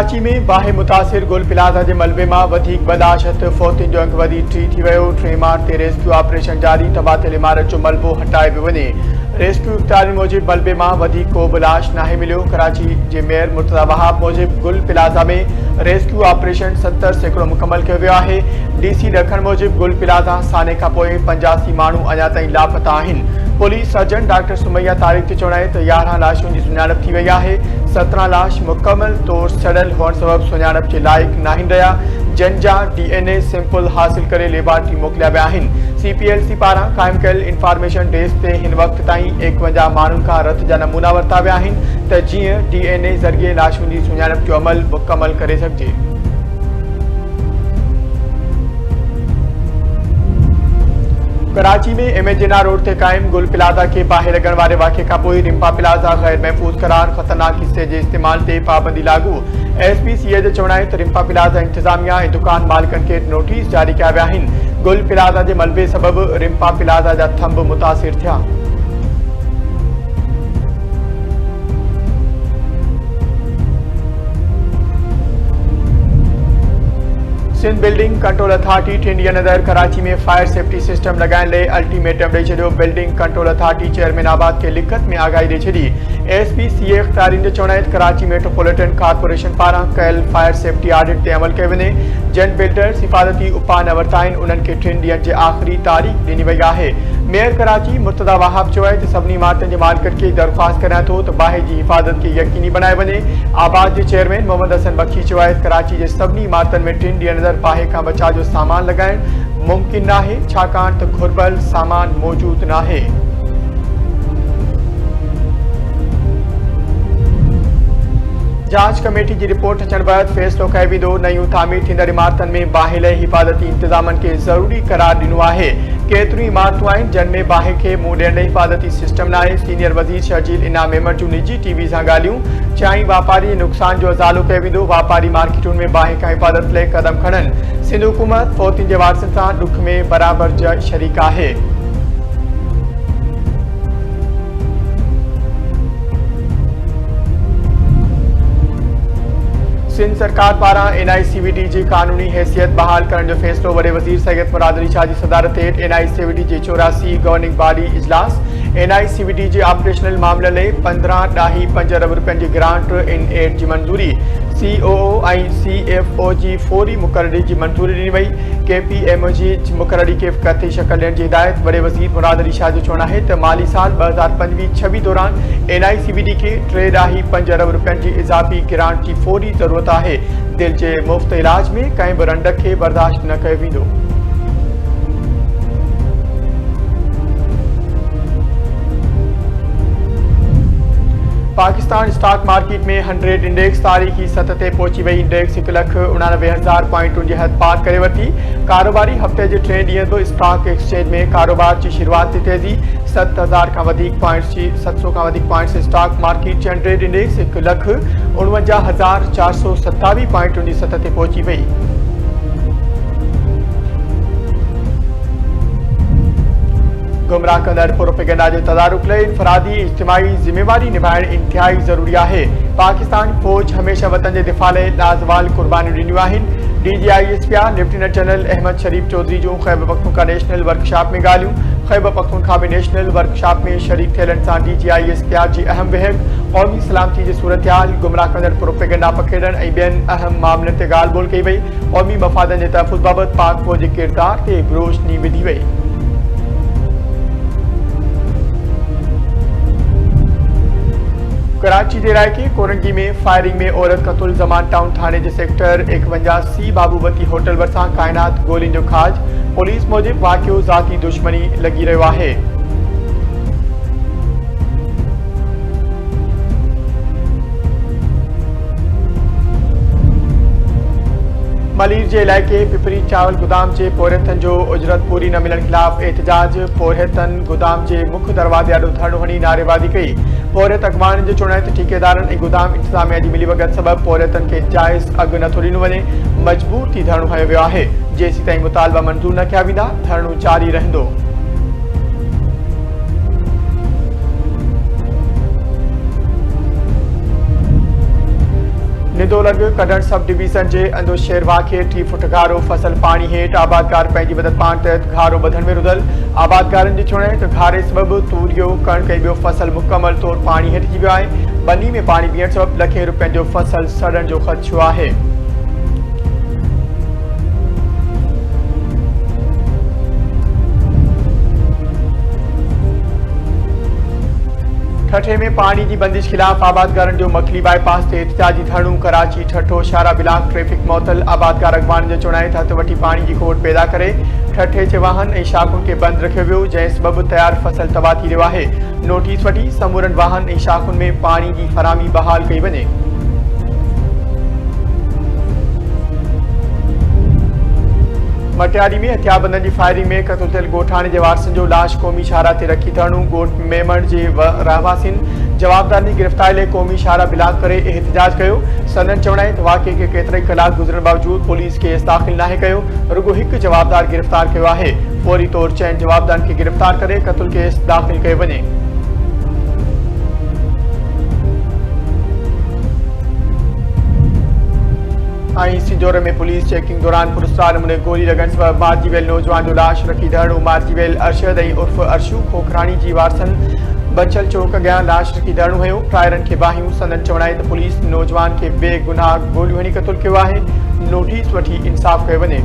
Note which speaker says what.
Speaker 1: कराची में बाहि मुतासिर गुल प्लाज़ा जे मलबे मां वधीक बर्दाश्त फौतिन जो अंक वधी 3 थी वियो। 3 मार्च ते रेस्क्यू ऑपरेशन जारी। तबादले इमारत जो मलबो हटाए पियो वञे। रेस्क्यू इख़्तियारनि मूजिब मलबे मां वधीक को बि लाश नाहे मिलियो। कराची जे मेयर मुर्तज़ा वहाब मूजिब गुल प्लाज़ा में रेस्क्यू ऑपरेशन 70% मुकमल कयो वियो आहे। डीसी ॾखण मूजिब गुल प्लाज़ा साने खां पोइ 85 माण्हू अञा ताईं लापता आहिनि। Police surgeon doctor Sumaiya Tariq जे चवण त 11 लाशुनि जी सुञाणप थी वई आहे। 17 लाश मुकमल तौर सड़ल हुअण सबब सुञाणप जे लाइक़ नाहिनि रहिया, जिन जा DNA सैंपल हासिल करे लेबॉरेटरी मोकिलिया विया आहिनि। CPLC पारां क़ाइमु कयल इंफॉर्मेशन डेस्क ते हिन वक़्त ताईं 51 माण्हुनि खां रत जा नमूना वरिता विया आहिनि त जीअं DNA ज़रिए लाशुनि जी सुञाणप जो अमल मुकमल करे सघिजे। कराची में एमेजिना रोड ते कायम गुल प्लाज़ा के बाहि लगण वारे वाक़े खां पोइ रिम्पा प्लाज़ा गैर महफूज़ करार, ख़तरनाक हिस्से जे इस्तेमाल ते पाबंदी लागू। SPCA जो चवण आहे त रिम्पा प्लाज़ा इंतज़ामिया ऐं दुकान मालिकनि खे नोटिस जारी कया विया आहिनि। गुल प्लाज़ा जे मलबे सबबि रिम्पा प्लाज़ा जा थंभ मुतासिर थिया। सिंध बिल्डिंग कंट्रोल अथॉरिटी टिंडियन नदर कराची में फायर सेफ्टी सिस्टम लगाइण लाइ अल्टीमेटम ॾेई छॾियो। बिल्डिंग कंट्रोल अथॉरिटी चेयरमैन आबाद खे लिखत में आगाही ॾेई छॾी। SPCA इख़्तियारियुनि जो चवण आहे त कराची मेट्रोपॉलिटन कॉर्पोरेशन पारां कयल फायर सेफ्टी ऑडिट ते अमल कयो वञे। जिन बिल्डर्स हिफ़ाज़ती उपाउ न वरिता आहिनि उन्हनि खे 3 ॾींहनि जे आख़िरी तारीख़ ॾिनी वई आहे। मेयर कराची मुर्तज़ा वहाब चयो आहे त सभिनी इमारतुनि जे मालिकनि खे दरख़्वास्त करियां थो त बाहि जी हिफ़ाज़त खे यकीनी बनाए वञे। आबाद जे चेयरमैन मोहम्मद हसन बख्शी चयो आहे त कराची जे सभिनी इमारतुनि में 3 ॾींहं अंदरि बाहि खां बचाव जो सामान लगाइण मुमकिन नाहे, छाकाणि त घुर्बल सामान मौजूद नाहे। जांच कमेटी की रिपोर्ट अचण बैदि फ़ैसिलो कयो वेंदो। नयूं तामीर थींदड़ इमारतुनि में बाहि लाइ हिफ़ाज़ती इंतज़ामनि खे ज़रूरी करार ॾिनो आहे। केतिरियूं इमारतूं आहिनि जिन में बाहि खे मुंहुं ॾियण लाइ हिफ़ाज़ती सिस्टम न आहे। सीनियर वज़ीर शर्जील इनाम अहमद जूं निजी TV सां ॻाल्हियूं। चयाईं वापारी जे नुक़सान जो अज़ालो कयो वेंदो। वापारी मार्केटुनि में बाहि खां हिफ़ाज़त लाइ क़दम खणनि। सिंध हुकूमत फ़ौतिन जे वारसनि सां ॾुख में बराबर जा शरीक आहे। सिंध सरकार पारां NICVD जी कानूनी हैसियत बहाल करण जो फ़ैसिलो। वॾे वज़ीर सैयद मुराद अली शाह जी सदारत हेठि NICVD जी 84 गवर्निंग बॉडी इजलास। NICVD जे ऑपरेशनल मामलनि लाइ 15.5 अरब रुपयनि जी ग्रांट इन एड जी मंज़ूरी। COO ऐं CFO जी फौरी मुक़ररी जी मंज़ूरी ॾिनी वई। KPMO जी मुक़ररी खे क़ती शक्ल ॾियण जी हिदायत। वॾे वज़ीर मुराद अली शाह जो चवणु आहे त माली साल 2025-26 दौरान NICVD खे 3.5 अरब रुपयनि जी इज़ाफ़ी ग्रांट जी फौरी ज़रूरत आहे। दिल जे मुफ़्त इलाज में कंहिं बि रंड खे बर्दाश्त न कयो वेंदो। पाकिस्तान स्टॉक मार्केट में 100 इंडेक्स तारीख़ी सतह ते पहुची वई। इंडेक्स 1,89,000 पॉइंटुनि जी हद पार करे वरिती। कारोबारी हफ़्ते जे 3 ॾींहं बि स्टॉक एक्सचेंज में कारोबार जी शुरूआत ते तेज़ी। 700 खां वधीक पॉइंट्स स्टॉक मार्केट जे 100 इंडेक्स 1,49,427 पॉइंटुनि जी सतह ते पहुची वई। गुमराह कंदड़ प्रोपेगेंडा जे तदारुक लाइ इनफरादी इज्तिमाई ज़िम्मेवारी निभाइण इंतिहाई ज़रूरी आहे। पाकिस्तान फ़ौज हमेशह वतन जे दिफ़ा लाइ लाज़वाल क़ुर्बानियूं ॾिनियूं आहिनि। DGISPR लेफ्टिनेंट जनरल अहमद शरीफ चौधरी जूं ख़ैबर पख्तूनख्वा नेशनल वर्कशॉप में ॻाल्हियूं। ख़ैबर पख्तूनख्वा में नेशनल वर्कशॉप में शरीक थियलनि सां DGISPR जी अहम विहक, क़ौमी सलामती जी सूरतहाल, गुमराह कंदड़ प्रोपेगेंडा पखेड़ण ऐं ॿियनि अहम मामलनि ते ॻाल्हि ॿोल कई वई। क़ौमी मफ़ादनि जे तहफ़ुज़ बाबति पाक फ़ौज जे किरदार ते बि रोशनी विधी वई। कराची जे इलाइक़े कोरंगी में फायरिंग में औरत क़तुल। ज़मान टाउन थाने जे सेक्टर 51C बाबूवती होटल भरिसां काइनात गोलियुनि जो खाज। पुलिस मूजिब वाक़ियो ज़ाती दुश्मनी लॻी रहियो आहे। मलीर जे इलाइक़े पिपरी चावल गुदाम जे पोरियतनि जो उजरत पूरी न मिलण ख़िलाफ़ एहतजाज। पोरियतनि गुदाम जे मुख्य दरवाज़े ॾाढो धरणो हणी नारेबाज़ी कई। पोरियत अॻवाननि जो चवणु आहे त ठेकेदारनि ऐं गुदाम इंतिज़ामिया जी मिलीभगत सबबि पोरियतनि खे जाइज़ अघु नथो ॾिनो वञे। मजबूर थी धरणो हंयो वियो आहे। जेसीं ताईं मुतालबा मंज़ूर न कया वेंदा धरणो जारी रहंदो। निदोलग कॾण सब डिवीज़न जे अंदो शेरवा खे 3 फुट गारो फसल पानी हेठि आबादकार पंहिंजी मदद पाण तहत घारो ॿधण में रुधल। आबादकारनि जी चुणे त घारे सबबि तूरियो कणक ऐं ॿियो फसल मुकमल तौर पानी हेठि वियो आहे। बनी में पानी बीहण सबबि लखें रुपयनि जो फसल सड़ण जो ख़दशो आहे। ठठे में पानी की बंदिश खिलाफ आबादकारन जो मखली बाईपास से एहतजाजी धरणो। कराची ठठो शारा बिलाक ट्रैफिक मअतल। आबादकार अगवान जो चुनाए हथ वठी पानी की खोट पैदा करे ठठे से वाहन ऐं शाखुन के बंद रखियो वियो, जंहिं सबब तैयार फसल तबाह थी रहियो आहे। नोटिस वठी समूरन वाहन ऐं शाखुन में पानी की फराहमी बहाल कई वञे। मटियारी में हथियारबंदन की फायरिंग में क़त्ल थियल ॻोठाणे जे वारसनि जो लाश क़ौमी शाहरा ते रखी धरणो। ॻोठ मेमण जे रहवासियुनि जवाबदारनि जी गिरफ़्तारी लाइ क़ौमी शाहरा बिलाक करे एहतजाज कयो। संदन चवण आहे त वाक़े के केतिराई कलाक गुज़रण बावजूद पुलिस केस दाख़िल नाहे कयो, रुगो हिकु जवाबदार गिरफ़्तार कयो आहे। फौरी तौर चइनि जवाबदारनि खे गिरफ़्तार करे क़त्ल केस दाख़िल कयो वञे। सिंजोर में पुलिस चेकिंग दौरान पुरस्कार नमूने गोली लगन सबब मारिजी वियल नौजवान जो लाश रखी धरणो। मारिजी वियल अरशद ऐं उर्फ अर्शू खोखराणी जी वारसनि बचल चौक अॻियां लाश रखी धरणो हुयो। ट्रायरनि खे बाहियूं। संदन चवण आहे त पुलिस नौजवान खे बेगुनाह गोलियूं हणी क़त्ल कयो आहे। नोटिस वठी इंसाफ़ कयो वञे।